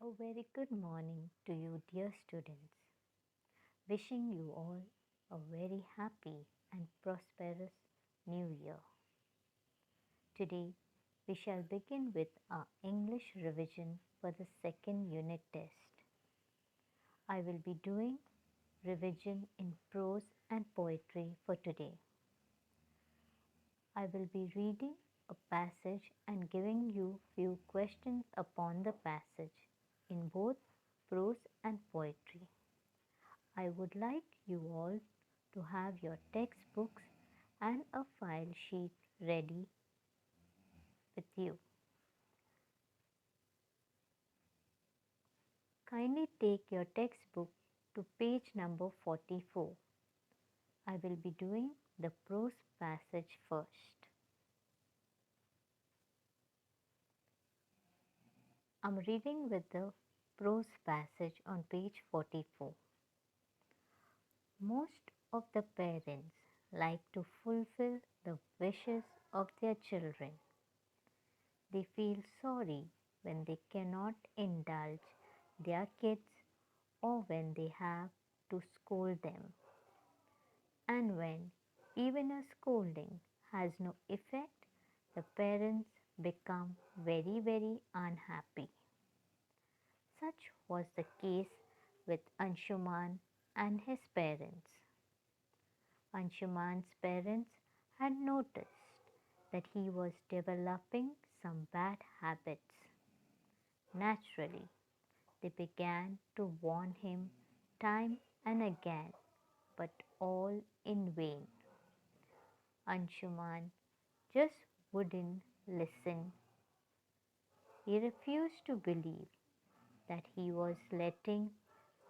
A very good morning to you, dear students. Wishing you all a very happy and prosperous new year. Today, we shall begin with our English revision for the second unit test. I will be doing revision in prose and poetry for today. I will be reading a passage and giving you few questions upon the passage in both prose and poetry. I would like you all to have your textbooks and a file sheet ready with you. Kindly take your textbook to page number 44. I will be doing the prose passage first. I'm reading with the prose passage on page 44. Most of the parents like to fulfill the wishes of their children. They feel sorry when they cannot indulge their kids or when they have to scold them. And when even a scolding has no effect, the parents become very unhappy. Such was the case with Anshuman and his parents. Anshuman's parents had noticed that he was developing some bad habits. Naturally, they began to warn him time and again, but all in vain. Anshuman just wouldn't listen. He refused to believe that he was letting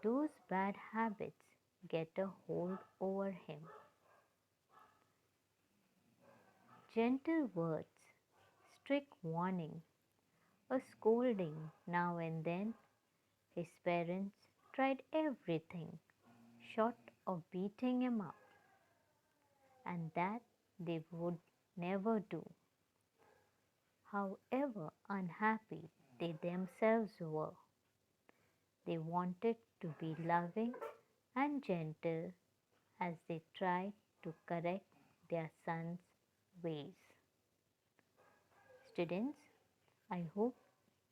those bad habits get a hold over him. Gentle words, strict warning, a scolding now and then. His parents tried everything short of beating him up, and that they would never do. However unhappy they themselves were, they wanted to be loving and gentle as they tried to correct their son's ways. Students, I hope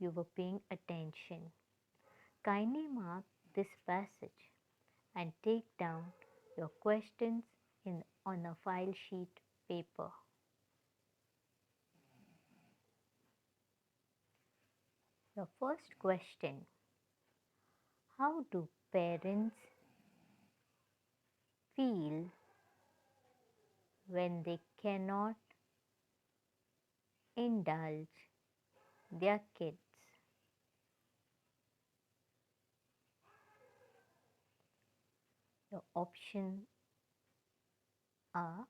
you were paying attention. Kindly mark this passage and take down your questions on a file sheet paper. The first question: how do parents feel when they cannot indulge their kids? The options are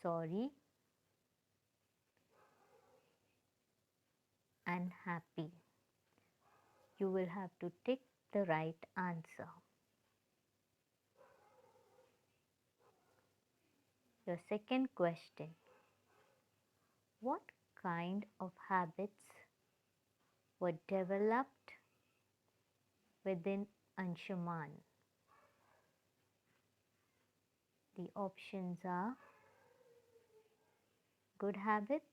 sorry and happy. You will have to tick the right answer. Your second question: what kind of habits were developed within Anshuman? The options are good habits,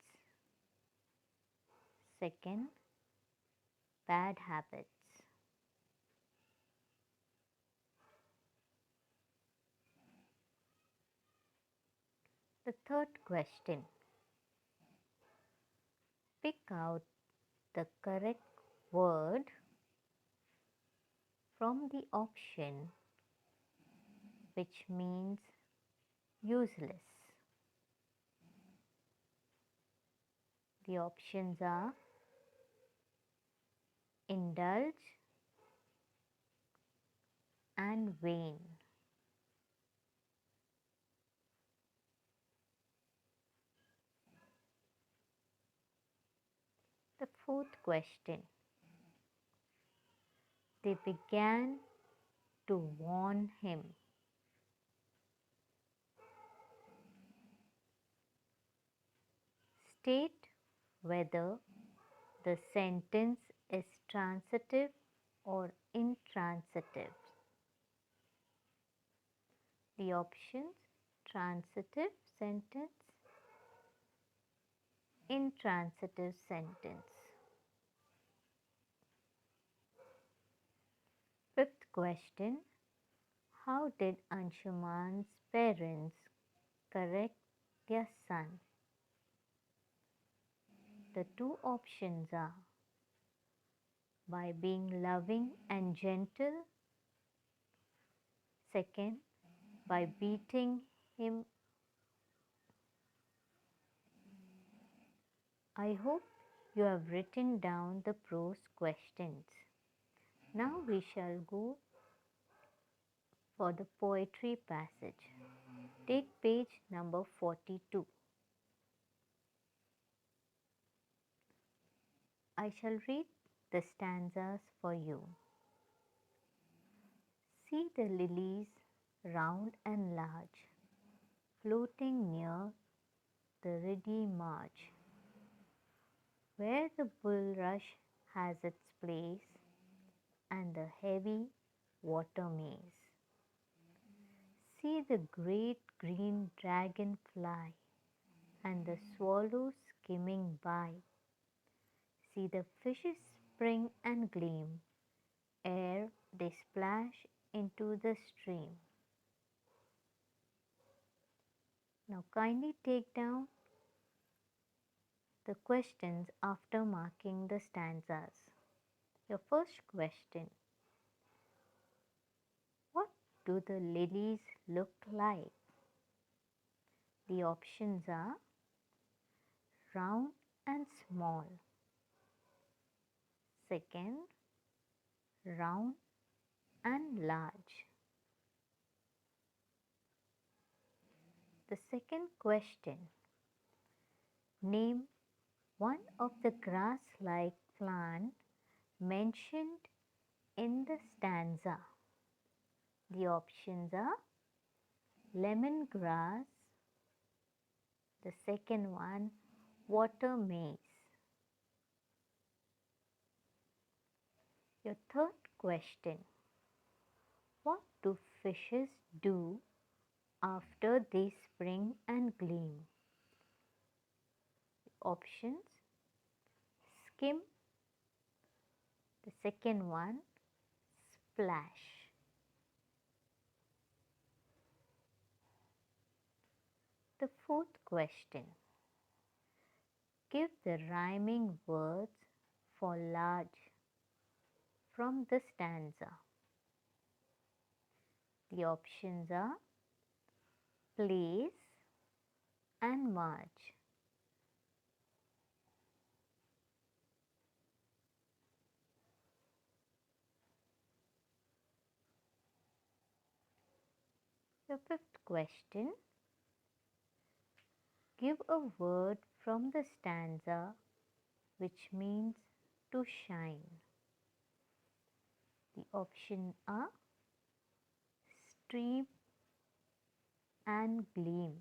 second, bad habits. The third question: pick out the correct word from the option which means useless. The options are indulge and vain. The fourth question: they began to warn him. State whether The sentence is transitive or intransitive. The options: transitive sentence, intransitive sentence. Fifth question: how did Anshuman's parents correct their son? The two options are by being loving and gentle. Second, by beating him. I hope you have written down the prose questions. Now we shall go for the poetry passage. Take page number 42. I shall read the stanzas for you. See the lilies round and large, floating near the reedy marge, where the bulrush has its place and the heavy water maze. See the great green dragon fly and the swallow skimming by. See the fishes spring and gleam ere they splash into the stream. Now kindly take down the questions after marking the stanzas. Your first question: what do the lilies look like? The options are round and small. Second, round and large. The second question: name one of the grass-like plant mentioned in the stanza. The options are lemongrass. The second one, water maize. Your third question: what do fishes do after they spring and gleam? Options: skim. The second one, splash. The fourth question: give the rhyming words for large from the stanza. The options are place and march. The fifth question: give a word from the stanza which means to shine. The options are stream and gleam.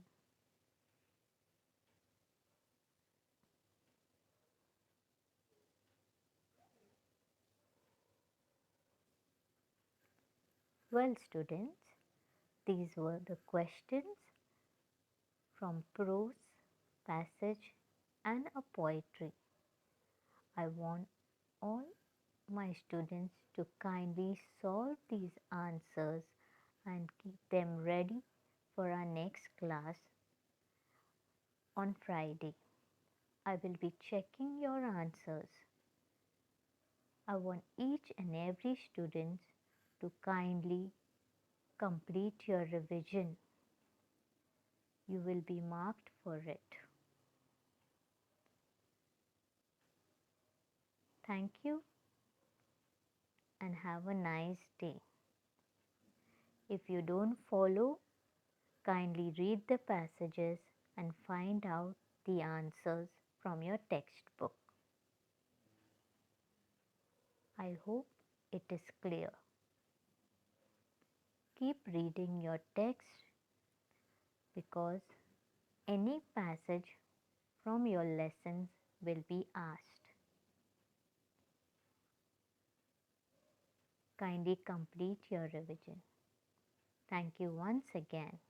Well, students, these were the questions from prose, passage, and a poetry. I want all my students to kindly solve these answers and keep them ready for our next class on Friday. I will be checking your answers. I want each and every student to kindly complete your revision. You will be marked for it. Thank you and have a nice day. If you don't follow, kindly read the passages and find out the answers from your textbook. I hope it is clear. Keep reading your text because any passage from your lessons will be asked. Kindly complete your revision. Thank you once again.